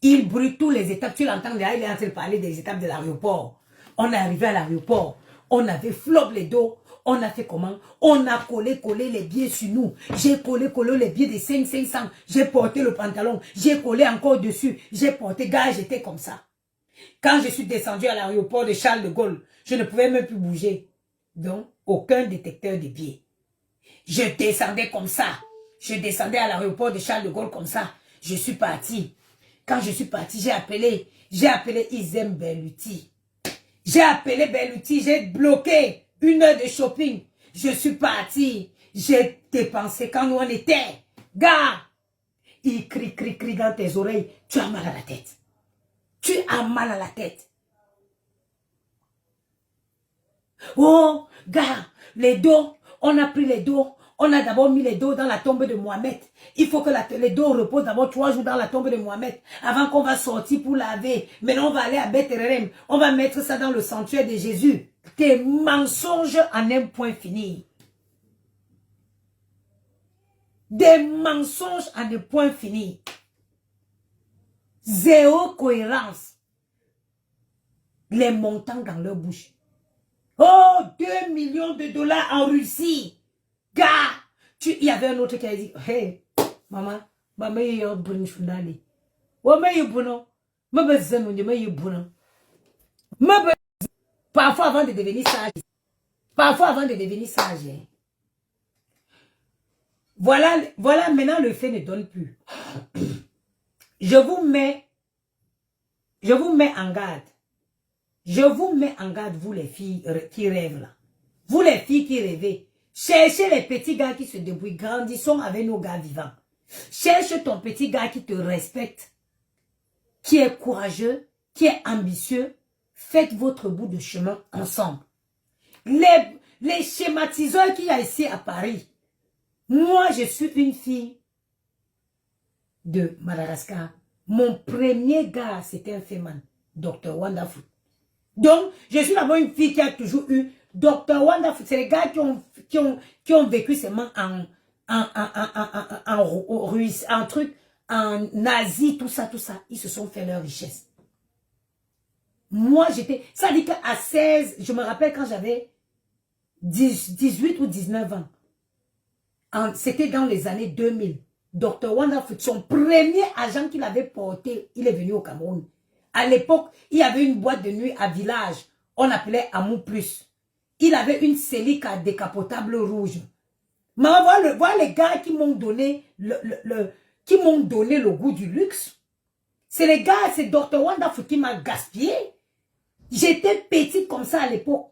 Il brûle tous les étapes. Tu l'entends déjà, il est en train de parler des étapes de l'aéroport. On est arrivé à l'aéroport. On avait flop les dos. On a fait comment? On a collé les billets sur nous. J'ai collé les billets de 500. J'ai porté le pantalon. J'ai collé encore dessus. J'ai porté, gars, j'étais comme ça. Quand je suis descendu à l'aéroport de Charles de Gaulle, je ne pouvais même plus bouger. Donc, aucun détecteur de billets. Je descendais comme ça. Je descendais à l'aéroport de Charles de Gaulle comme ça. Je suis parti. Quand je suis parti, j'ai appelé Isem Berluti. J'ai appelé Berluti, j'ai bloqué 1 heure de shopping. Je suis parti. J'ai dépensé quand nous on était. Gars, il crie dans tes oreilles. Tu as mal à la tête. Tu as mal à la tête. Oh, gars, les dos, on a pris les dos. On a d'abord mis les dos dans la tombe de Mohamed. Il faut que les dos reposent d'abord 3 jours dans la tombe de Mohamed. Avant qu'on va sortir pour laver. Maintenant, on va aller à Bethléem. On va mettre ça dans le sanctuaire de Jésus. Tes mensonges en un point fini. Des mensonges en un point fini. Zéro cohérence. Les montants dans leur bouche. Oh, 2 millions de dollars en Russie. Gars, il y avait un autre qui a dit, hey, maman, il y a un bon fundali. Parfois avant de devenir sage. Parfois avant de devenir sage. Voilà maintenant le fait ne donne plus. Je vous mets en garde. Je vous mets en garde, vous les filles qui rêvent là. Vous les filles qui rêvez. Cherchez les petits gars qui se débrouillent. Grandissons avec nos gars vivants. Cherche ton petit gars qui te respecte, qui est courageux, qui est ambitieux. Faites votre bout de chemin ensemble. Les schématiseurs qu'il y a ici à Paris. Moi, je suis une fille de Madagascar. Mon premier gars, c'était un féman, Dr. Wonderful. Donc, je suis d'abord une fille qui a toujours eu Dr. Wonderful. C'est les gars qui ont vécu seulement en Russie, en Asie, tout ça. Ils se sont fait leur richesse. Moi, ça dit qu'à 16, je me rappelle quand j'avais 18 ou 19 ans. C'était dans les années 2000. Dr. Wonderful, son premier agent qu'il avait porté, il est venu au Cameroun. À l'époque, il y avait une boîte de nuit à Village. On appelait Amour Plus. Il avait une Celica décapotable rouge. Mais voilà les gars qui m'ont donné le goût du luxe. C'est les gars, c'est Dr. Wonderful qui m'a gaspillé. J'étais petite comme ça à l'époque.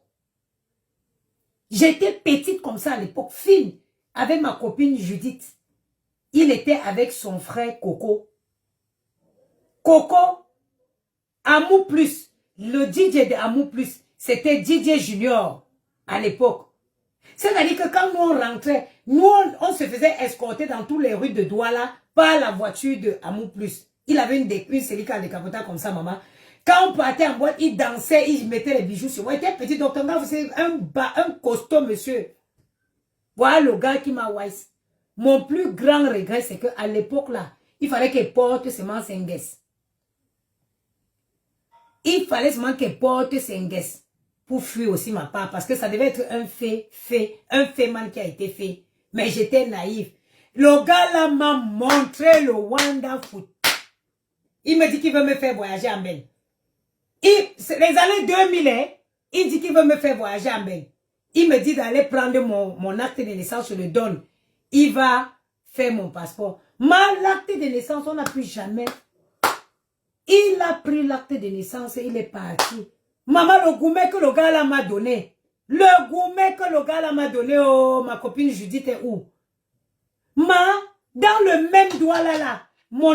J'étais petite comme ça à l'époque, fine, avec ma copine Judith. Il était avec son frère Coco. Coco, Amour Plus, le DJ de Amour Plus, c'était DJ Junior à l'époque. C'est-à-dire que quand nous on rentrait, nous on se faisait escorter dans toutes les rues de Douala par la voiture de Amour Plus. Il avait une Celica décapotable comme ça, maman. Quand on partait en boîte, il dansait, il mettait les bijoux sur moi. Il était petit, docteur, c'est un costaud monsieur. Voilà le gars qui m'a wise. Mon plus grand regret, c'est qu'à l'époque là, il fallait qu'il porte seulement Sengues. Il fallait seulement qu'il porte Sengues pour fuir aussi ma part, parce que ça devait être un fait mal qui a été fait. Mais j'étais naïf. Le gars là m'a montré le Wonderful. Il me dit qu'il veut me faire voyager en Belgique. Les années 2000, hein, il dit qu'il veut me faire voyager en Belgique. Il me dit d'aller prendre mon acte de naissance, je le donne. Il va faire mon passeport. L'acte de naissance, on n'a plus jamais. Il a pris l'acte de naissance et il est parti. Maman, le gourmet que le gars là m'a donné. Le gourmet que le gars là m'a donné, oh, ma copine Judith est où? Dans le même doigt là, mon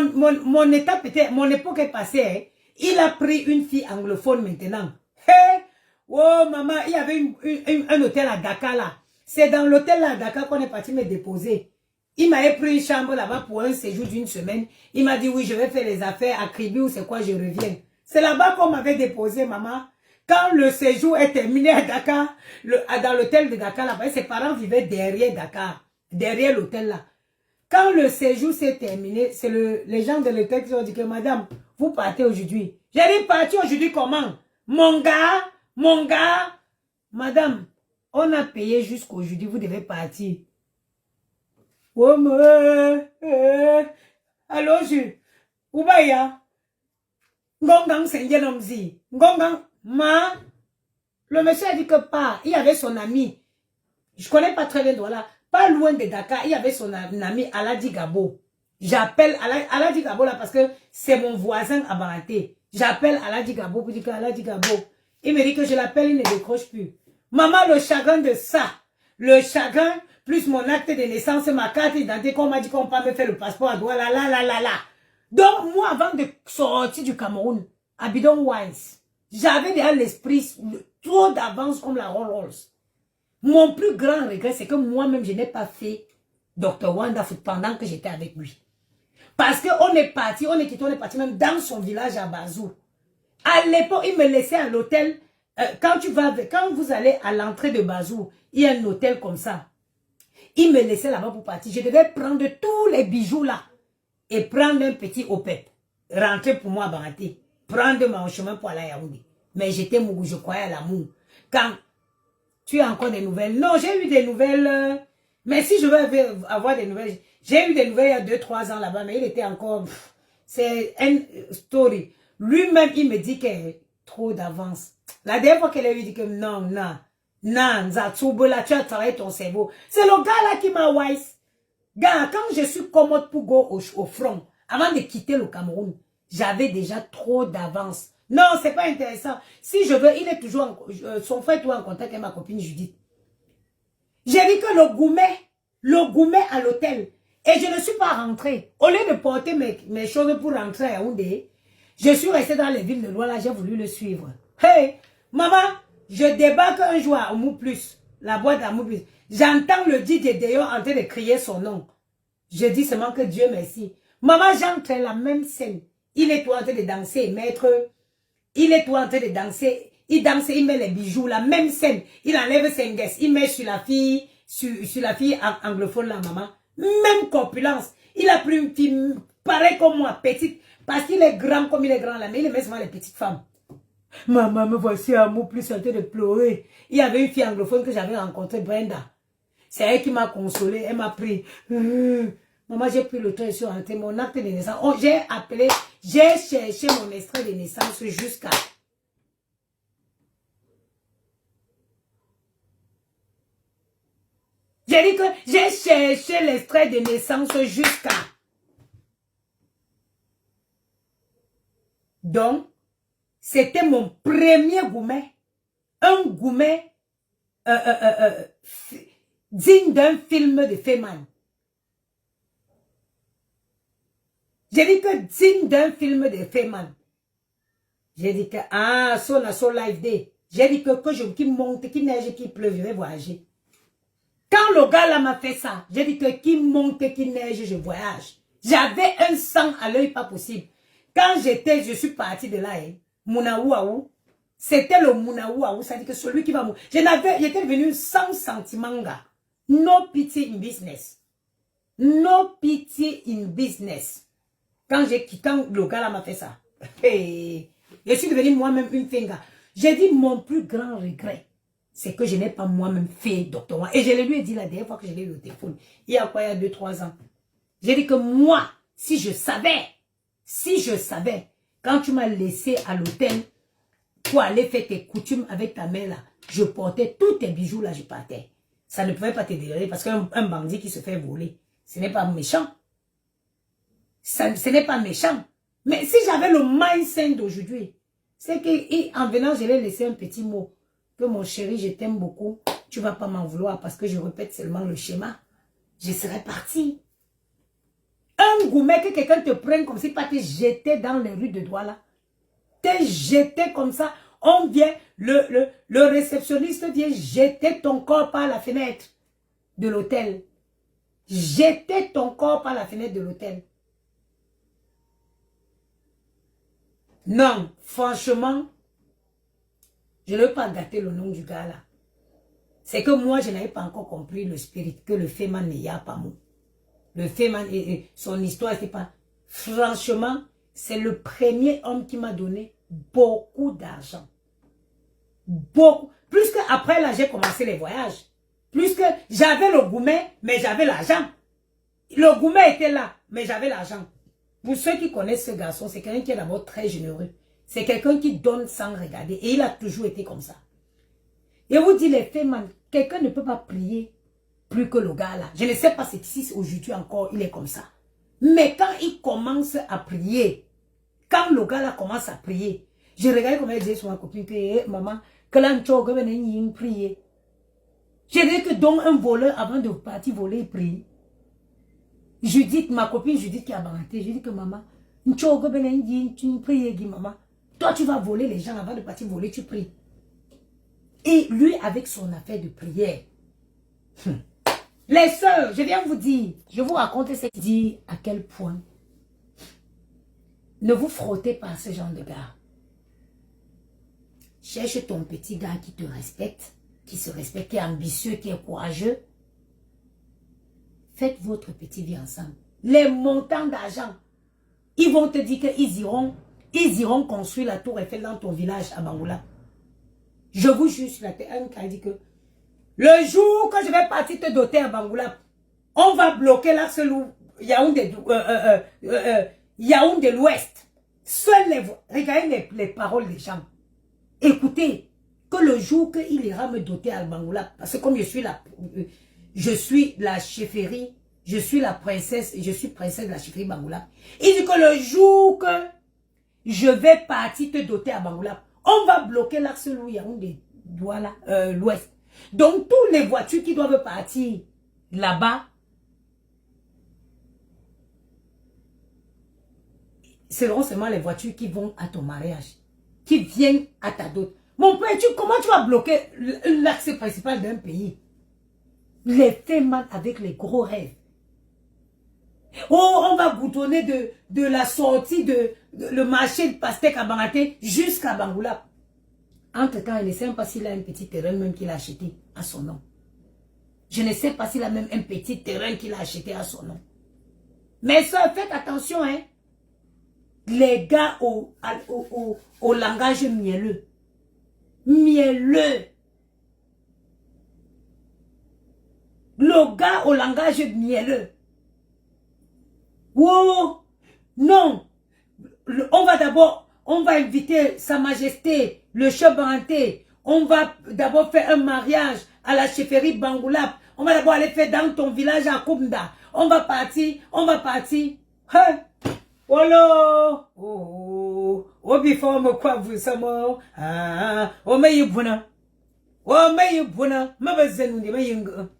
époque est passée, hein. Il a pris une fille anglophone maintenant. Hey! Oh maman, il y avait un hôtel à Dakar là. C'est dans l'hôtel à Dakar qu'on est parti me déposer. Il m'avait pris une chambre là-bas pour un séjour d'une semaine. Il m'a dit oui, je vais faire les affaires à Kribi ou c'est quoi, je reviens. C'est là-bas qu'on m'avait déposé, maman. Quand le séjour est terminé à Dakar, dans l'hôtel de Dakar là-bas, ses parents vivaient derrière Dakar, derrière l'hôtel là. Quand le séjour s'est terminé, c'est les gens de l'hôtel qui ont dit que madame, vous partez aujourd'hui. J'ai dit partir aujourd'hui comment? Mon gars, madame, on a payé jusqu'aujourd'hui, vous devez partir. Oh, allô, je. Oubaya. Ngongang Sengenomzi. Ngongang, ma. Le monsieur a dit que pas. Il y avait son ami. Je connais pas très bien Douala. Pas loin de Dakar, il y avait son ami Aladi Gabo. J'appelle Aladi Gabo là parce que c'est mon voisin à Baraté. J'appelle Aladi Gabo pour dire que Aladi Gabo. Il me dit que je l'appelle, il ne décroche plus. Maman, le chagrin de ça. Le chagrin, plus mon acte de naissance, ma carte d'identité, qu'on m'a dit qu'on peut me faire le passeport à Douala, là. Donc, moi, avant de sortir du Cameroun, à Bidon Wise, j'avais déjà l'esprit trop d'avance comme la Rolls-Royce. Mon plus grand regret, c'est que moi-même, je n'ai pas fait Dr. Wanda Foot pendant que j'étais avec lui. Parce qu'on est parti, on est parti même dans son village à Bazou. À l'époque, il me laissait à l'hôtel. Quand vous allez à l'entrée de Bazou, il y a un hôtel comme ça. Il me laissait là-bas pour partir. Je devais prendre tous les bijoux là et prendre un petit OPEP. Rentrer pour moi à Baraté. Prendre mon chemin pour aller à Yaoundé. Mais j'étais mourou, je croyais à l'amour. Quand tu as encore des nouvelles? Non, j'ai eu des nouvelles. Mais si je veux avoir des nouvelles, j'ai eu des nouvelles il y a 2-3 ans là-bas, mais il était encore... C'est une story. Lui-même, il me dit qu'il a trop d'avance. La dernière fois qu'elle a dit que non, Zatsubola, tu as travaillé ton cerveau. C'est le gars là qui m'a wise. Gars, quand je suis commode pour go au front, avant de quitter le Cameroun, j'avais déjà trop d'avance. Non, c'est pas intéressant. Si je veux, il est toujours, son frère est toujours en contact avec ma copine Judith. J'ai dit que le gourmet à l'hôtel. Et je ne suis pas rentrée. Au lieu de porter mes choses pour rentrer à Yaoundé, je suis restée dans les villes de Douala, j'ai voulu le suivre. Hey, maman, je débarque un jour à Oumou Plus, la boîte d'Oumou Plus. J'entends le DJ Deyo en train de crier son nom. Je dis seulement que Dieu merci. Maman, j'entre la même scène. Il est tout en train de danser, maître. Il est tout en train de danser. Il danse, il met les bijoux, la même scène. Il enlève ses guesses, il met sur la fille, sur la fille anglophone, la maman. Même corpulence. Il a pris une fille pareille comme moi, petite. Parce qu'il est grand comme il est grand là, mais il met souvent les petites femmes. Maman, me voici à Mou Plus en train de pleurer. Il y avait une fille anglophone que j'avais rencontrée, Brenda. C'est elle qui m'a consolée, elle m'a pris. Maman, j'ai pris le train sur mon acte de naissance. Oh, j'ai cherché mon extrait de naissance jusqu'à... J'ai dit que j'ai cherché l'extrait de naissance jusqu'à... Donc, c'était mon premier gourmet. Un gourmet digne d'un film de Feynman. J'ai dit que digne d'un film de Feynman. J'ai dit que, so live day. J'ai dit que qui monte, qui neige, qui pleuve, je vais voyager. Quand le gars là m'a fait ça, j'ai dit que qui monte, qui neige, je voyage. J'avais un sang à l'œil pas possible. Quand je suis parti de là, Mounaouaou, c'était le Mounaouaou, ça dit que celui qui va mourir. J'étais venu sans sentiment, gars. No pity in business. No pity in business. Quand le gars là m'a fait ça, je suis devenu moi-même une finga. J'ai dit mon plus grand regret, c'est que je n'ai pas moi-même fait doctorat. Et je lui ai dit la dernière fois que je l'ai eu au téléphone, il y a 2-3 ans. J'ai dit que moi, si je savais, quand tu m'as laissé à l'hôtel pour aller faire tes coutumes avec ta mère là, je portais tous tes bijoux là, je partais. Ça ne pouvait pas te déranger parce qu'un bandit qui se fait voler, ce n'est pas méchant. Ce n'est pas méchant. Mais si j'avais le mindset d'aujourd'hui, c'est qu'en venant, je l'ai laissé un petit mot. Que mon chéri, je t'aime beaucoup. Tu ne vas pas m'en vouloir parce que je répète seulement le schéma. Je serais parti. Un gourmet que quelqu'un te prenne comme si pas te jeter dans les rues de Douala. Te jeter comme ça. On vient, le réceptionniste vient jeter ton corps par la fenêtre de l'hôtel. Jeter ton corps par la fenêtre de l'hôtel. Non, franchement, je ne veux pas gâter le nom du gars là. C'est que moi, je n'avais pas encore compris le spirit, que le Feynman n'y a pas mot. Le Feynman, son histoire, c'est pas... Franchement, c'est le premier homme qui m'a donné beaucoup d'argent. Beaucoup. Plus qu'après là, j'ai commencé les voyages. Plus que j'avais le gourmet, mais j'avais l'argent. Le gourmet était là, mais j'avais l'argent. Pour ceux qui connaissent ce garçon, c'est quelqu'un qui est d'abord très généreux. C'est quelqu'un qui donne sans regarder. Et il a toujours été comme ça. Et vous dites les faits, man, quelqu'un ne peut pas prier plus que le gars là. Je ne sais pas si aujourd'hui encore il est comme ça. Mais quand il commence à prier, quand le gars là commence à prier, je regarde comment il dit sur ma copine que maman, que là on prier. Je dis que donc un voleur avant de partir voler, il prie. Judith, ma copine Judith qui a banté, je dis que maman, tu pries, maman. Toi tu vas voler les gens avant de partir voler, tu pries. Et lui avec son affaire de prière. Les sœurs, je viens vous dire, je vous raconte cette dit à quel point ne vous frottez pas à ce genre de gars. Cherche ton petit gars qui te respecte, qui se respecte, qui est ambitieux, qui est courageux. Faites votre petite vie ensemble. Les montants d'argent, ils vont te dire qu'ils iront construire la tour Eiffel dans ton village à Bangoula. Je vous jure sur la terre, un qui a dit que le jour que je vais partir te doter à Bangoula, on va bloquer l'axe Yaoundé de l'Ouest. Seuls regardez les paroles des gens. Écoutez, que le jour qu'il ira me doter à Bangoula, parce que comme je suis la chefferie, je suis la princesse, je suis princesse de la chefferie Bangoula. Il dit que le jour que je vais partir te doter à Bangoula, on va bloquer l'axe Yaoundé de l'Ouest. Donc, toutes les voitures qui doivent partir là-bas, seront seulement les voitures qui vont à ton mariage, qui viennent à ta dot. Mon père, comment tu vas bloquer l'accès principal d'un pays? Les faits mal avec les gros rêves. Oh, on va boutonner de la sortie le marché de pastèque à Bangaté jusqu'à Bangoula. Entre-temps, il ne sait pas s'il a un petit terrain même qu'il a acheté à son nom. Je ne sais pas s'il a même un petit terrain qu'il a acheté à son nom. Mais ça, faites attention, hein. Les gars au langage mielleux. Mielleux. Le gars au langage mielleux. Oh, non. On va inviter Sa Majesté, le chef Banté. On va d'abord faire un mariage à la chefferie Bangoulap. On va d'abord aller faire dans ton village à Koumda. On va partir. Hein? Olo! Oh, before me quoi vous samo. Ah, oh, mais you buna. Oh, mais you buna. Ma bezen de me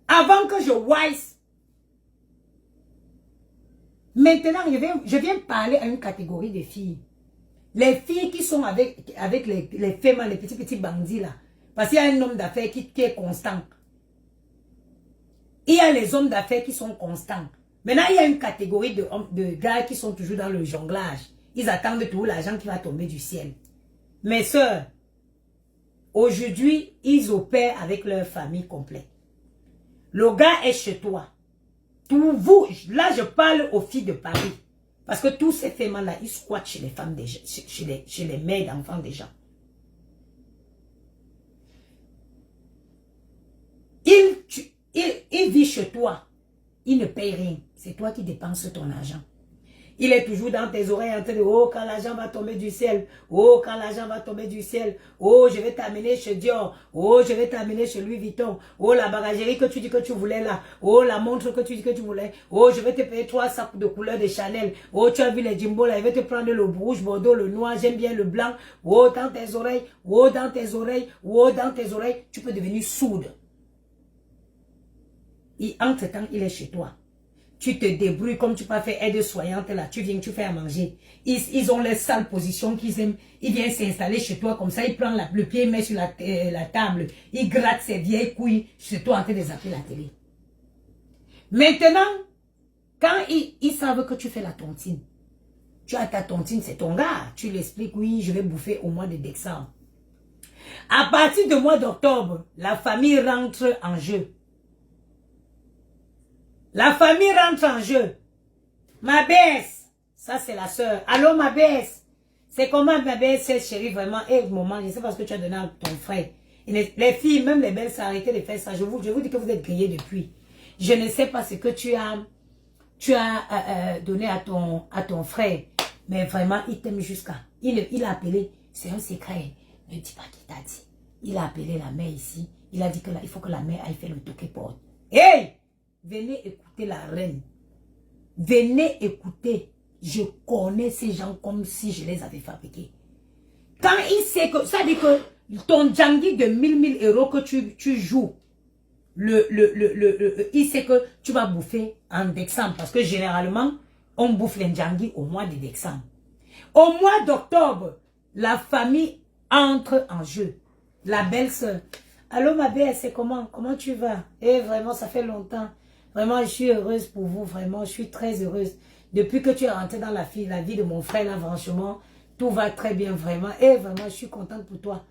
avant que je wise. Maintenant, je viens parler à une catégorie de filles. Les filles qui sont avec les femmes, les petits bandits là. Parce qu'il y a un homme d'affaires qui est constant. Il y a les hommes d'affaires qui sont constants. Maintenant, il y a une catégorie de gars qui sont toujours dans le jonglage. Ils attendent tout l'argent qui va tomber du ciel. Mes sœurs, aujourd'hui, ils opèrent avec leur famille complète. Le gars est chez toi. Là, je parle aux filles de Paris. Parce que tous ces femmes-là, ils squattent chez les femmes des gens, chez les mères d'enfants des gens. Il vit chez toi. Il ne paye rien. C'est toi qui dépenses ton argent. Il est toujours dans tes oreilles en train de « Oh, quand l'argent va tomber du ciel. Oh, quand l'argent va tomber du ciel. Oh, je vais t'amener chez Dior. Oh, je vais t'amener chez Louis Vuitton. Oh, la bagagerie que tu dis que tu voulais là. Oh, la montre que tu dis que tu voulais. Oh, je vais te payer 3 sacs de couleur de Chanel. Oh, tu as vu les Jimbo là. Je vais te prendre le rouge, bordeaux, le noir. J'aime bien le blanc. Oh, dans tes oreilles. Oh, dans tes oreilles. Oh, dans tes oreilles. Tu peux devenir sourde. Et entre-temps, il est chez toi. Tu te débrouilles comme tu peux faire aide-soignante là. Tu viens, tu fais à manger. Ils ont les sales positions qu'ils aiment. Ils viennent s'installer chez toi comme ça. Ils prennent le pied, met sur la table. Ils grattent ses vieilles couilles chez toi en train de zapper la télé. Maintenant, quand ils savent que tu fais la tontine, tu as ta tontine, c'est ton gars. Tu l'expliques, oui, je vais bouffer au mois de décembre. À partir du mois d'octobre, la famille rentre en jeu. La famille rentre en jeu. Ma baisse, Ça, c'est la sœur. Allô, ma baisse. C'est comment ma baisse, chérie, vraiment. Eh, maman, je sais pas ce que tu as donné à ton frère. Et les filles, même les belles, s'arrêter de faire ça. Je vous dis que vous êtes grillés depuis. Je ne sais pas ce que tu as donné à ton frère. Mais vraiment, il t'aime jusqu'à. Il a appelé. C'est un secret. Ne dis pas qui t'a dit. Il a appelé la mère ici. Il a dit que là, il faut que la mère aille faire le toqué porte. Hey! Venez écouter la reine. Venez écouter. Je connais ces gens comme si je les avais fabriqués. Quand il sait que, ça dit que ton Djangi de 1000 euros que tu joues, il sait que tu vas bouffer en décembre. Parce que généralement, on bouffe les Djangi au mois de décembre. Au mois d'octobre, la famille entre en jeu. La belle-sœur. Allô ma belle, c'est comment? Comment tu vas? Eh vraiment, ça fait longtemps. Vraiment, je suis heureuse pour vous. Vraiment, je suis très heureuse. Depuis que tu es rentré dans la vie de mon frère, là, franchement, tout va très bien, vraiment. Et vraiment, je suis contente pour toi.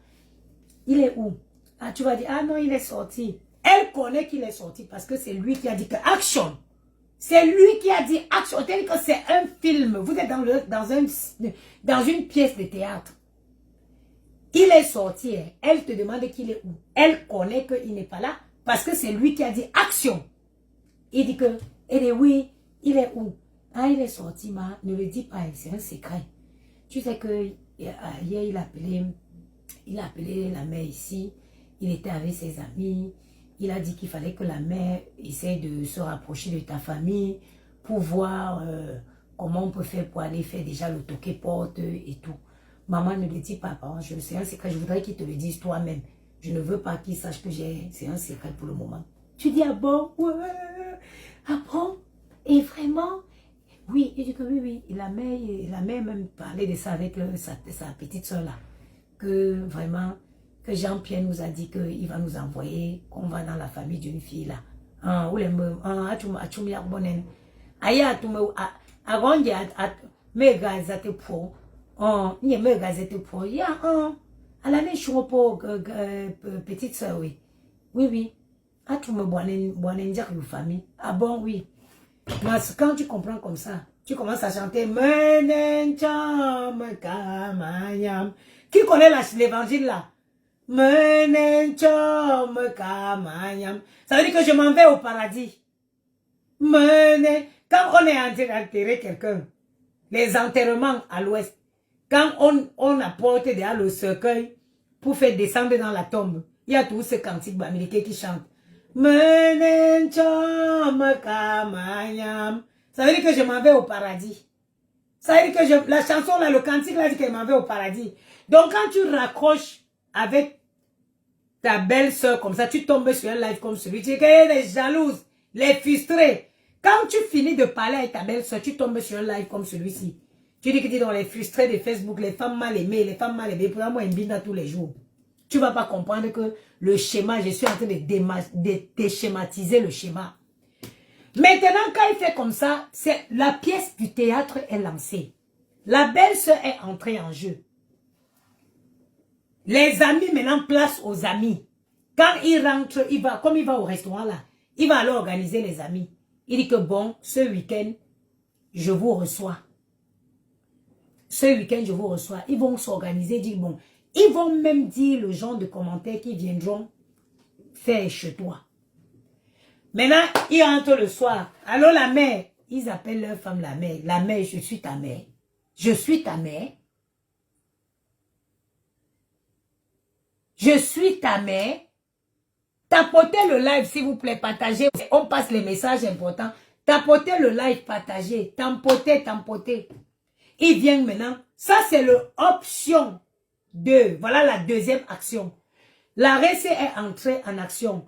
Il est où? Ah, tu vas dire, ah non, il est sorti. Elle connaît qu'il est sorti parce que c'est lui qui a dit que action. C'est lui qui a dit action. C'est-à-dire que c'est un film. Vous êtes dans une pièce de théâtre. Il est sorti. Hein. Elle te demande qu'il est où. Elle connaît qu'il n'est pas là parce que c'est lui qui a dit action. Il dit que, elle dit oui, il est où? Ah, il est sorti, ma. Ne le dis pas, c'est un secret. Tu sais que hier, il a appelé la mère ici. Il était avec ses amis. Il a dit qu'il fallait que la mère essaie de se rapprocher de ta famille pour voir comment on peut faire pour aller faire déjà le toqué porte et tout. Maman, ne le dis pas, papa. C'est un secret. Je voudrais qu'il te le dise toi-même. Je ne veux pas qu'il sache que c'est un secret pour le moment. Tu dis, ah bon? Ouais. Ah bon? Et vraiment? Oui, il dit que oui. Et la mère même parlait de ça avec sa petite soeur là. Que vraiment, que Jean-Pierre nous a dit qu'il va nous envoyer, qu'on va dans la famille d'une fille là. Ah, ou les meufs, ah, tu m'y as bonné. Aya, tu me, agonde, me gazette pour, ni me gazette pour, ya, à la nation pour petite soeur, oui. Oui. Ah, tu me bonne dire une famille. Ah bon, oui. Mais quand tu comprends comme ça, tu commences à chanter qui connaît l'évangile là? Ça veut dire que je m'en vais au paradis. Quand on est en train d'enterrer quelqu'un, les enterrements à l'ouest, quand on apporte derrière le cercueil pour faire descendre dans la tombe, il y a tous ces cantiques américains qui chantent. Ça veut dire que je m'en vais au paradis. Ça veut dire que la chanson là, le cantique là dit qu'elle m'en vais au paradis. Donc quand tu raccroches avec ta belle-sœur comme ça, tu tombes sur un live comme celui, tu dis qu'elle est jalouse, les frustrés. Quand tu finis de parler avec ta belle-sœur, tu tombes sur un live comme celui-ci. Tu dis que tu es dans les frustrés de Facebook, les femmes mal aimées, pour moi, une tous les jours. Tu ne vas pas comprendre que le schéma, je suis en train de déschématiser le schéma. Maintenant, quand il fait comme ça, c'est la pièce du théâtre est lancée. La belle-sœur est entrée en jeu. Les amis, maintenant, place aux amis. Quand il rentre, comme il va au restaurant là, il va alors organiser les amis. Il dit que bon, ce week-end, je vous reçois. Ce week-end, je vous reçois. Ils vont s'organiser, dire bon. Ils vont même dire le genre de commentaires qui viendront faire chez toi. Maintenant, ils rentrent le soir. Allô la mère. Ils appellent leur femme la mère. La mère, je suis ta mère. Je suis ta mère. Je suis ta mère. Tapotez le live, s'il vous plaît, partagez. On passe les messages importants. Tapotez le live, partagez. Tampotez. Ils viennent maintenant. Ça, c'est l'option 2. Voilà la deuxième action. La RC est entrée en action.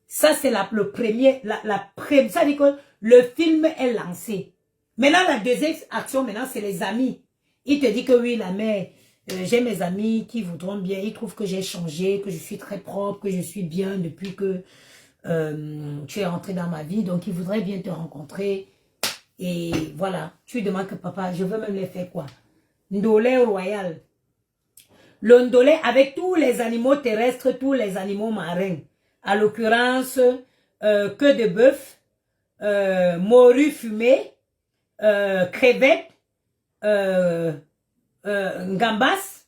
Ça, c'est le premier. Ça dit que le film est lancé. Maintenant, la deuxième action, maintenant, c'est les amis. Il te dit que oui, la mère, j'ai mes amis qui voudront bien. Ils trouvent que j'ai changé, que je suis très propre, que je suis bien depuis que tu es rentré dans ma vie. Donc, ils voudraient bien te rencontrer. Et voilà, tu demandes que papa, je veux même les faire quoi? Ndolé royal. Le ndolé avec tous les animaux terrestres, tous les animaux marins. À l'occurrence, queue de bœuf, morue fumée, crevettes, gambas,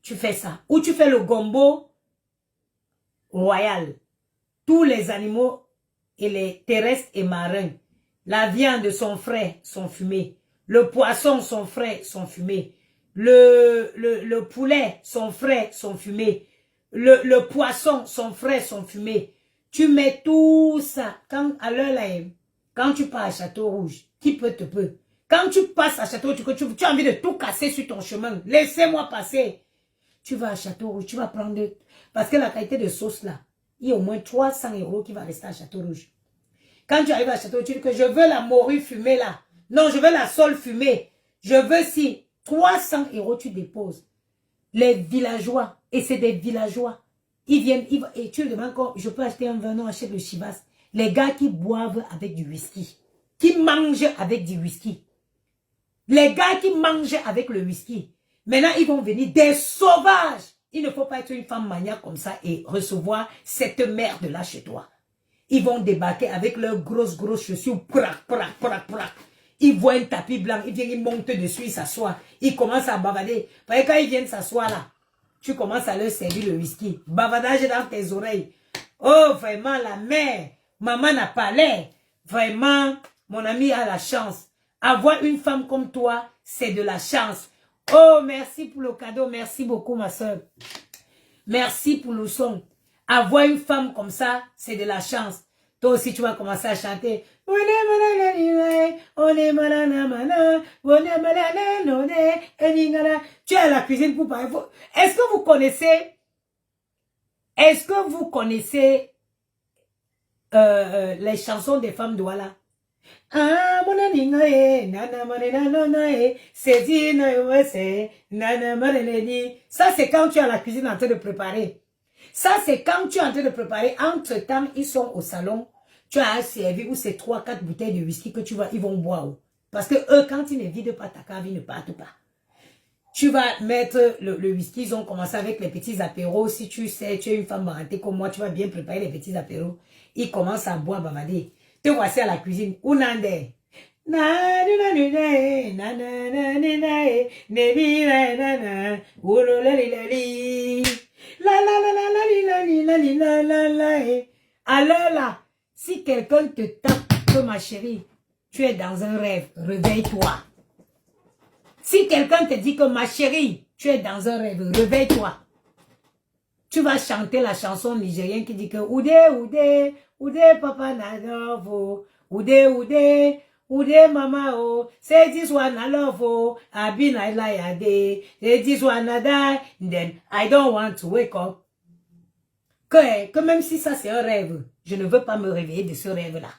tu fais ça. Ou tu fais le gombo royal. Tous les animaux et les terrestres et marins. La viande sont frais, sont fumés. Le poisson sont frais, sont fumés. Le poulet sont frais, sont fumés. Le poisson sont frais, sont fumés. Tu mets tout ça. Quand tu pars à Château Rouge, qui peut te peut. Quand tu passes à Château Rouge, tu as envie de tout casser sur ton chemin. Laissez-moi passer. Tu vas à Château Rouge, tu vas prendre... Parce que la qualité de sauce là, il y a au moins 300 € qui va rester à Château Rouge. Quand tu arrives à Château Rouge, tu dis que je veux la morue fumée là. Non, je veux la sole fumée. Je veux si 300 € tu déposes. Les villageois, et c'est des villageois, ils viennent, et tu le demandes quand je peux acheter un vin, non, achète le Chivas. Les gars qui boivent avec du whisky, qui mangent avec du whisky. Les gars qui mangent avec le whisky. Maintenant, ils vont venir des sauvages. Il ne faut pas être une femme maniaque comme ça et recevoir cette merde-là chez toi. Ils vont débarquer avec leurs grosses chaussures. Prac, prac, prac, prac. Ils voient un tapis blanc. Ils viennent, ils montent dessus, ils s'assoient. Ils commencent à bavader. Parce que quand ils viennent s'asseoir là, tu commences à leur servir le whisky. Bavardage dans tes oreilles. Oh, vraiment, la mère. Maman n'a pas l'air. Vraiment, mon ami a la chance. Avoir une femme comme toi, c'est de la chance. Oh, merci pour le cadeau. Merci beaucoup, ma soeur. Merci pour le son. Avoir une femme comme ça, c'est de la chance. Toi aussi, tu vas commencer à chanter. Tu es à la cuisine pour parler. Est-ce que vous connaissez les chansons des femmes d'Ouala? Ah, mon ami, ça, c'est quand tu es à la cuisine en train de préparer. Ça, c'est quand tu es en train de préparer. Entre-temps, ils sont au salon. Tu as servi où c'est 3-4 bouteilles de whisky que ils vont boire. Parce que eux, quand ils ne vident pas ta cave, ils ne partent pas. Tu vas mettre le whisky. Ils ont commencé avec les petits apéros. Si tu sais, tu es une femme barantée comme moi, tu vas bien préparer les petits apéros. Ils commencent à boire, bavader. Te voici à la cuisine. Unande. Alors là, si quelqu'un te tape que ma chérie, tu es dans un rêve, réveille-toi. Si quelqu'un te dit que ma chérie, tu es dans un rêve, réveille-toi. Tu vas chanter la chanson nigérienne qui dit que Oudé, Oudé, Oudé, papa nadavo, Oudé, Oudé, Oudé, mama, oh, say this one I love, oh, I've been I lie a day, say this one I die, then I don't want to wake up. Que même si ça c'est un rêve, je ne veux pas me réveiller de ce rêve-là.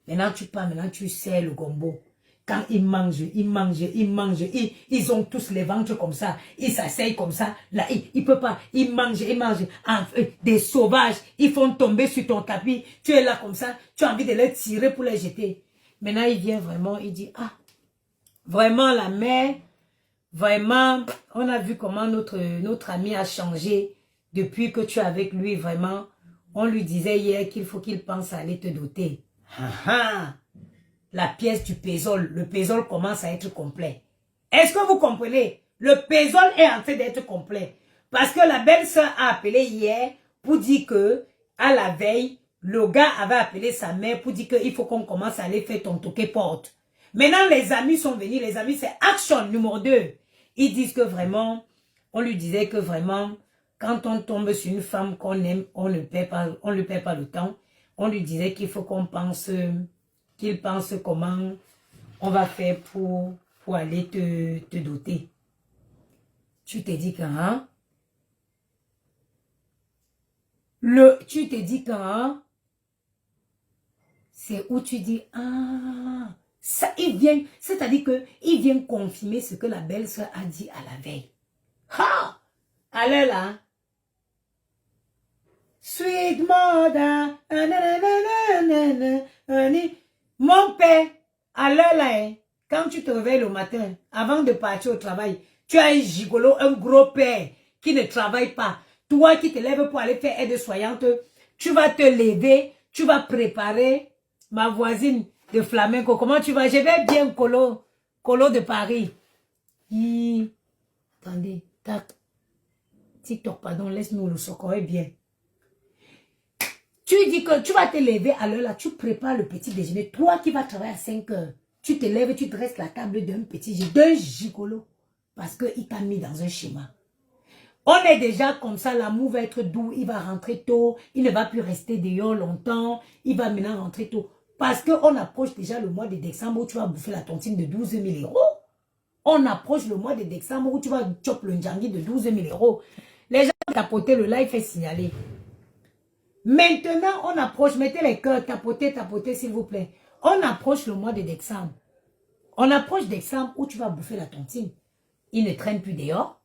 Maintenant tu pars, maintenant tu sais le gombo. Quand ils mangent, ils ont tous les ventres comme ça, ils s'asseyent comme ça, là, ils peuvent pas, ils mangent, des sauvages, ils font tomber sur ton tapis, tu es là comme ça, tu as envie de les tirer pour les jeter. Maintenant il vient vraiment, il dit, ah, vraiment la mère, vraiment, on a vu comment notre ami a changé depuis que tu es avec lui, vraiment. On lui disait hier qu'il faut qu'il pense à aller te doter. La pièce du pésol, le pésol commence à être complet. Est-ce que vous comprenez? Le pésol est en train d'être complet. Parce que la belle-sœur a appelé hier pour dire que, à la veille, le gars avait appelé sa mère pour dire qu'il faut qu'on commence à aller faire ton toquet porte. Maintenant, les amis sont venus. Les amis, c'est action numéro 2. Ils disent que vraiment, on lui disait que vraiment, quand on tombe sur une femme qu'on aime, on ne perd pas le temps. On lui disait qu'il faut qu'on pense, qu'il pense comment on va faire pour aller te doter. Tu t'es dit quand, tu t'es dit quand, c'est où tu dis, ah, ça, il vient, c'est-à-dire que il vient confirmer ce que la belle-sœur a dit à la veille. Ha! Alors là, sweet mother, mon père, alors là, quand tu te réveilles le matin, avant de partir au travail, tu as un gigolo, un gros père qui ne travaille pas. Toi qui te lèves pour aller faire aide-soignante, tu vas te lever, tu vas préparer. Ma voisine, de flamenco. Comment tu vas? Je vais bien, Colo. Colo de Paris. Attendez, tac. TikTok, pardon, laisse-nous le socorrer bien. Tu dis que tu vas te lever à l'heure là, tu prépares le petit déjeuner. Toi qui vas travailler à 5 heures, tu te lèves, tu dresses la table d'un gigolo. Parce qu'il t'a mis dans un schéma. On est déjà comme ça, l'amour va être doux, il va rentrer tôt, il ne va plus rester dehors longtemps, il va maintenant rentrer tôt. Parce qu'on approche déjà le mois de décembre où tu vas bouffer la tontine de 12 000 €. On approche le mois de décembre où tu vas choper le njangui de 12 000 €. Les gens tapoter le live fait signaler. Maintenant, on approche, mettez les cœurs, tapotez, tapotez s'il vous plaît. On approche le mois de décembre. On approche décembre où tu vas bouffer la tontine. Il ne traîne plus dehors.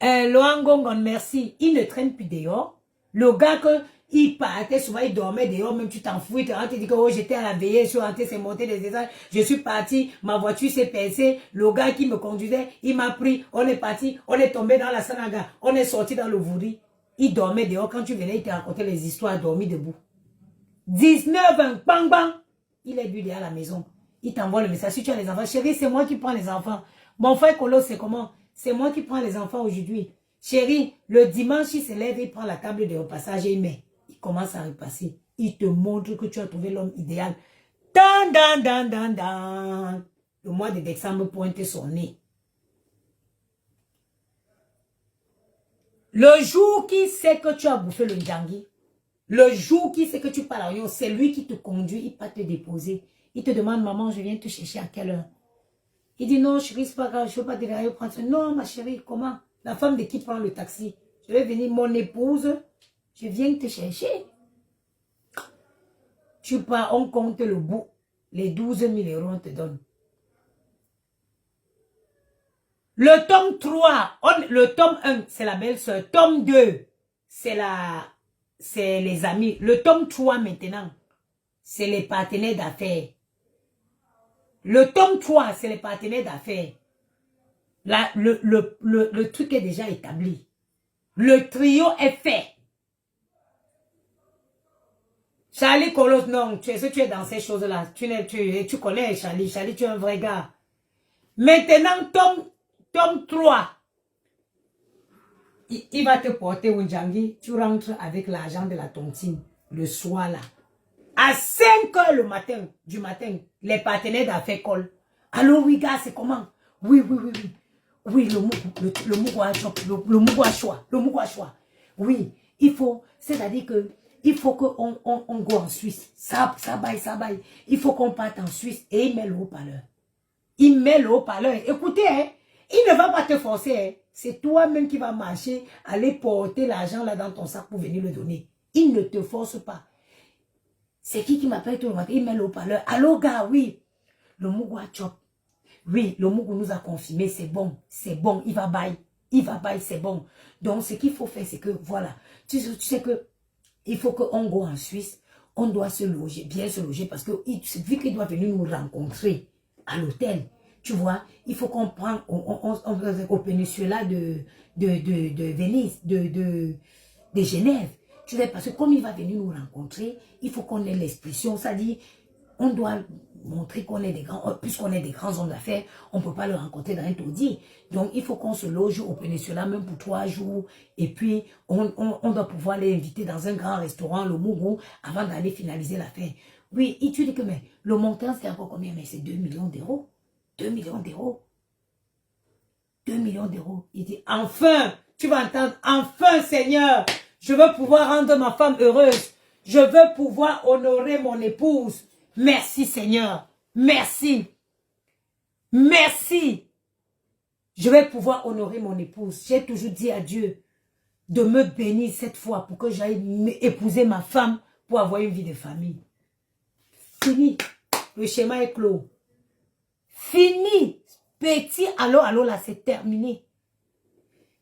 Loangongon, merci. Il ne traîne plus dehors. Le gars que il partait souvent, il dormait dehors, même tu t'en fous, il te dit que oh, j'étais à la veillée, je suis rentré, c'est monté des étages, je suis parti, ma voiture s'est percée, le gars qui me conduisait, il m'a pris, on est parti, on est tombé dans la Sanaga, on est sorti dans le Vouri. Il dormait dehors, quand tu venais, il te racontait les histoires, dormi debout. 19 ans, bang bang, il est bu à la maison. Il t'envoie le message, si tu as les enfants, chérie, c'est moi qui prends les enfants. Mon frère Colo, c'est comment? C'est moi qui prends les enfants aujourd'hui. Chérie, le dimanche, il se lève, il prend la table de repassage et il met. Il commence à repasser. Il te montre que tu as trouvé l'homme idéal. Dan, dan, dan, dan, dan. Le mois de décembre pointe son nez. Le jour qui sait que tu as bouffé le njangui, le jour qui sait que tu parles à rien, c'est lui qui te conduit, il va te déposer. Il te demande, maman, je viens te chercher à quelle heure? Il dit, non, chérie, c'est pas grave, je ne veux pas dérailler, prendre ça. Non, ma chérie, comment? La femme de qui prend le taxi? Je vais venir, mon épouse, je viens te chercher. Tu pars, on compte le bout. Les 12 000 €, on te donne. Le tome 3, le tome 1, c'est la belle-sœur. Tome 2, c'est les amis. Le tome 3 maintenant, c'est les partenaires d'affaires. Le tome 3, c'est les partenaires d'affaires. Là, le truc est déjà établi. Le trio est fait. Charlie Colos, non, tu es dans ces choses-là. Tu connais Charlie. Charlie, tu es un vrai gars. Maintenant, tome 3. Il va te porter au Njangui. Tu rentres avec l'argent de la tontine. Le soir, là. À 5 heures du matin, les partenaires d'affaires collent. Allô, oui, gars, c'est comment? Oui, oui, oui, oui. Oui, le Mougou a choix. Oui, il faut, c'est-à-dire que, il faut qu'on on go en Suisse. Ça baille. Il faut qu'on parte en Suisse. Et il met le haut-parleur. Il met le haut-parleur. Écoutez, hein, il ne va pas te forcer. Hein. C'est toi-même qui vas marcher, aller porter l'argent là dans ton sac pour venir le donner. Il ne te force pas. C'est qui m'appelle tout le matin? Il met le haut-parleur. Allô, gars, oui. Le Mougou a chop. Oui, le Mougou nous a confirmé, c'est bon, il va bailler, c'est bon. Donc, ce qu'il faut faire, c'est que, voilà, tu sais que, il faut qu'on go en Suisse, on doit se loger, bien se loger, parce que, vu qu'il doit venir nous rencontrer à l'hôtel, tu vois, il faut qu'on prenne, au péninsula de Venise, de Genève, tu sais, parce que comme il va venir nous rencontrer, il faut qu'on ait l'expression, ça dit, on doit montrer qu'on est des grands, puisqu'on est des grands hommes d'affaires, on ne peut pas le rencontrer dans un taudis. Donc, il faut qu'on se loge au péninsula même pour 3 jours. Et puis, on doit pouvoir les inviter dans un grand restaurant, le Mougou, avant d'aller finaliser l'affaire. Oui, et tu dis que, mais le montant, c'est encore combien? Mais c'est 2 millions d'euros. 2 millions d'euros. 2 millions d'euros. Il dit, enfin, tu vas entendre, enfin, Seigneur, je veux pouvoir rendre ma femme heureuse. Je veux pouvoir honorer mon épouse. Merci Seigneur, merci, merci. Je vais pouvoir honorer mon épouse. J'ai toujours dit à Dieu de me bénir cette fois pour que j'aille épouser ma femme pour avoir une vie de famille. Fini, le schéma est clos. Fini, petit, allô, là c'est terminé.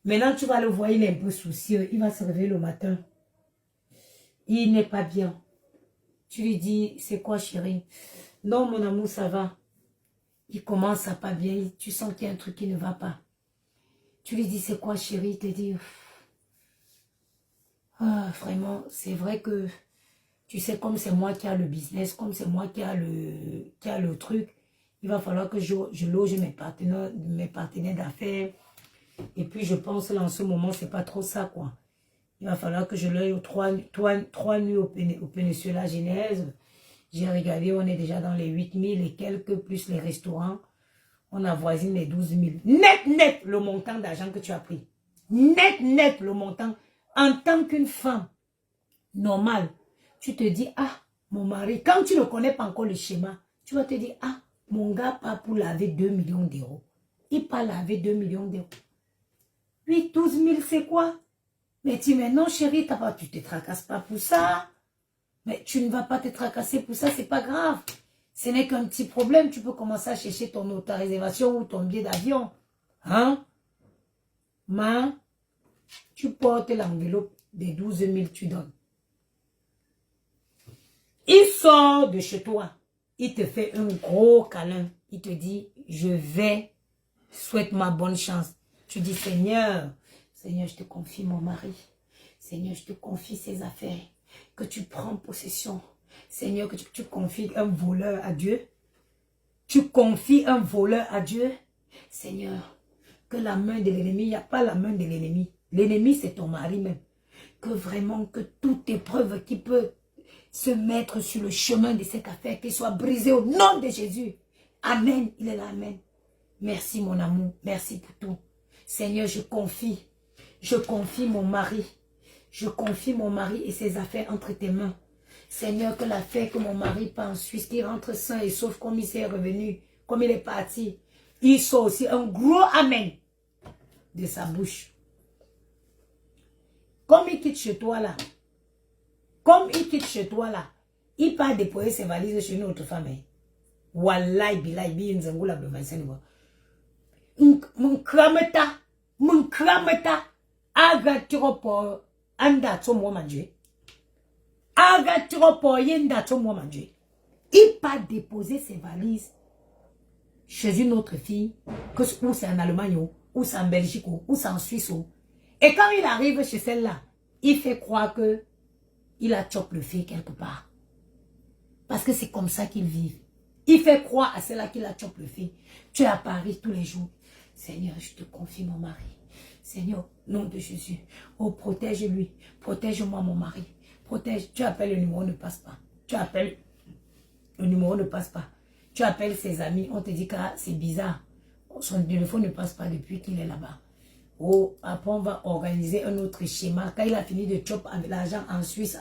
Maintenant tu vas le voir, il est un peu soucieux, il va se réveiller le matin. Il n'est pas bien. Tu lui dis, c'est quoi chérie? Non mon amour, ça va. Il commence à pas bien, tu sens qu'il y a un truc qui ne va pas. Tu lui dis, c'est quoi chérie? Il te dit, Ah, vraiment, c'est vrai que, tu sais, comme c'est moi qui a le business, comme c'est moi qui a le truc, il va falloir que je loge mes partenaires d'affaires. Et puis, je pense là, en ce moment, c'est pas trop ça, quoi. Il va falloir que je loge aux trois nuits au Péninsula Genèse. J'ai regardé, on est déjà dans les 8 000 et quelques, plus les restaurants. On avoisine les 12 000. Net, le montant d'argent que tu as pris. Net, le montant. En tant qu'une femme normale, tu te dis, ah, mon mari, quand tu ne connais pas encore le schéma, tu vas te dire, ah, mon gars part pour laver 2 millions d'euros. Il part laver 2 millions d'euros. 8, 12 000, c'est quoi? Mais tu mais non, chérie, tu te tracasses pas pour ça. Mais tu ne vas pas te tracasser pour ça, c'est pas grave. Ce n'est qu'un petit problème. Tu peux commencer à chercher ta réservation ou ton billet d'avion. Hein? Mais tu portes l'enveloppe des 12 000, tu donnes. Il sort de chez toi. Il te fait un gros câlin. Il te dit, je vais, souhaite-moi bonne chance. Tu dis, Seigneur, je te confie mon mari. Seigneur, je te confie ses affaires. Que tu prends possession. Seigneur, que tu confies un voleur à Dieu. Tu confies un voleur à Dieu. Seigneur, que la main de l'ennemi, il n'y a pas la main de l'ennemi. L'ennemi, c'est ton mari même. Que vraiment, que toute épreuve qui peut se mettre sur le chemin de cette affaire, qu'il soit brisé au nom de Jésus. Amen. Il est là, amen. Merci mon amour. Merci pour tout. Seigneur, je confie mon mari. Je confie mon mari et ses affaires entre tes mains. Seigneur, que l'affaire que mon mari part en Suisse, qu'il rentre sain et sauf comme il s'est revenu, comme il est parti, il soit aussi un gros amen de sa bouche. Comme il quitte chez toi là, il part déployer ses valises chez une autre femme. Wallahi billahi bi nzangula bevansenwa. Mon krameta aga tropo anda to mo manje. Aga tropo yenda to mo manje. Il part déposer ses valises chez une autre fille, ou c'est en Allemagne, ou c'est en Belgique, ou c'est en Suisse. Et quand il arrive chez celle-là, il fait croire que il a chopé le feu quelque part. Parce que c'est comme ça qu'ils vivent. Il fait croire à celle-là qu'il a chopé le feu. Tu es à Paris tous les jours. Seigneur, je te confie mon mari. Seigneur, nom de Jésus. Oh, protège-lui. Protège-moi mon mari. Protège. Tu appelles le numéro, ne passe pas. Tu appelles, le numéro ne passe pas. Tu appelles ses amis, on te dit que c'est bizarre. Son téléphone ne passe pas depuis qu'il est là-bas. Oh, après on va organiser un autre schéma. Quand il a fini de chop avec l'argent en Suisse,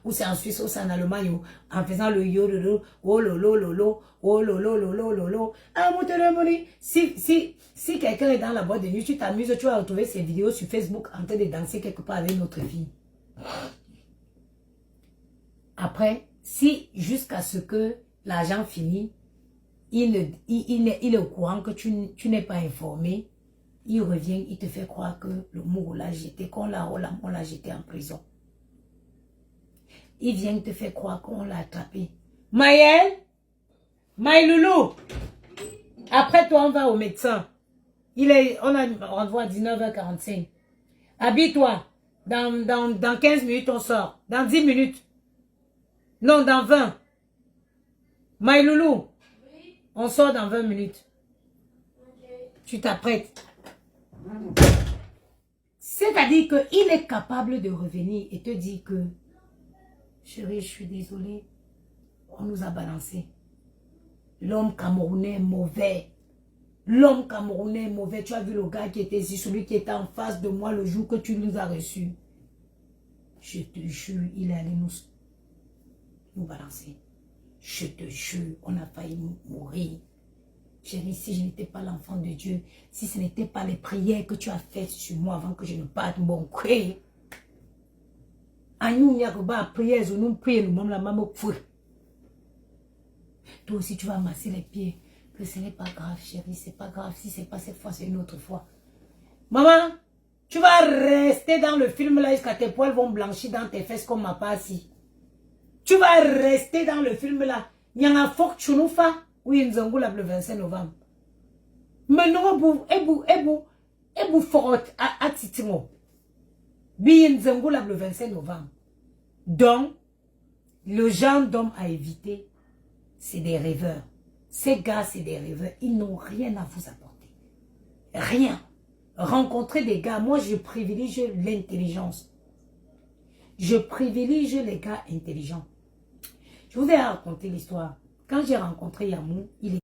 ou c'est en Suisse, ou c'est en Allemagne, en faisant le yo-lolo, oh lolo, lolo, oh lolo, lolo, lolo. Ah, mon téléphone, si quelqu'un est dans la boîte de nuit, tu t'amuses, tu vas retrouver ces vidéos sur Facebook en train de danser quelque part avec une autre fille. Après, si jusqu'à ce que l'argent finit, il est au courant que tu n'es pas informé, il revient, il te fait croire que le mot l'a jeté, qu'on l'a jeté en prison. Il vient te faire croire qu'on l'a attrapé. Maëlle, Maïloulou, après toi on va au médecin. On a rendez-vous à 19h45. Habille-toi. Dans 15 minutes on sort. Dans 10 minutes. Non, dans 20. Maïloulou, on sort dans 20 minutes. Tu t'apprêtes. C'est-à-dire qu'il est capable de revenir et te dire que chérie, je suis désolée, on nous a balancé. L'homme camerounais est mauvais. L'homme camerounais est mauvais. Tu as vu le gars qui était ici, celui qui était en face de moi le jour que tu nous as reçus. Je te jure, il est allé nous balancer. Je te jure, on a failli mourir. Chérie, si je n'étais pas l'enfant de Dieu, si ce n'était pas les prières que tu as faites sur moi avant que je ne parte, mon cœur. Toi aussi, tu vas masser les pieds. Que ce n'est pas grave, chérie, c'est pas grave. Si c'est pas cette fois, c'est une autre fois. Maman, tu vas rester dans le film là jusqu'à tes poils vont blanchir dans tes fesses comme ma passi. Tu vas rester dans le film là. Il y en a fort tu nous fais. Oui, nous avons le 25 novembre. Mais nous, et vous fort à Titimo. Bien Zangula le 25 novembre. Donc, le genre d'homme à éviter, c'est des rêveurs. Ces gars, c'est des rêveurs. Ils n'ont rien à vous apporter. Rien. Rencontrer des gars, moi, je privilégie l'intelligence. Je privilégie les gars intelligents. Je vous ai raconté l'histoire. Quand j'ai rencontré Yamou, il